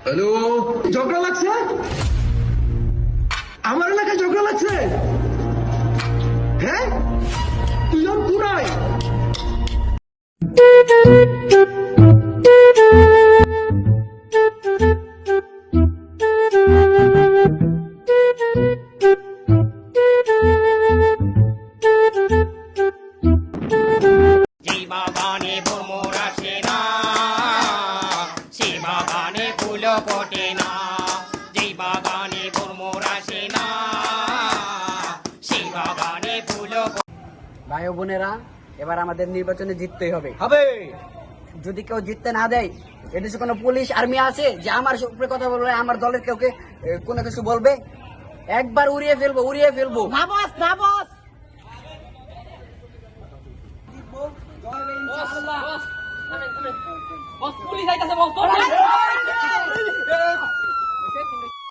Hello, ঝগড়া লাগছে? আমার এলাকায় ঝগড়া লাগছে? হ্যাঁ, তুইও পুরাই। যেই বাগানে ভ্রমর আসে না, সে বাগানে ফুল ফোটে না। যেই বাগানে ভ্রমর আসে না, সে বাগানে ফুল। ভাই ও বোনেরা, এবার আমাদের নির্বাচনে জিততেই হবে। হবে। যদি কেউ জিততে না দেয়, এদেশে কোনো পুলিশ আর্মি আছে যে আমার উপরে কথা বলবে, আমার দলের কাউকে কোনো কিছু বলবে? একবার উড়িয়ে ফেলবো, উড়িয়ে ফেলবো। না বস, না বস। বস পুলিশ আইতাছে বস।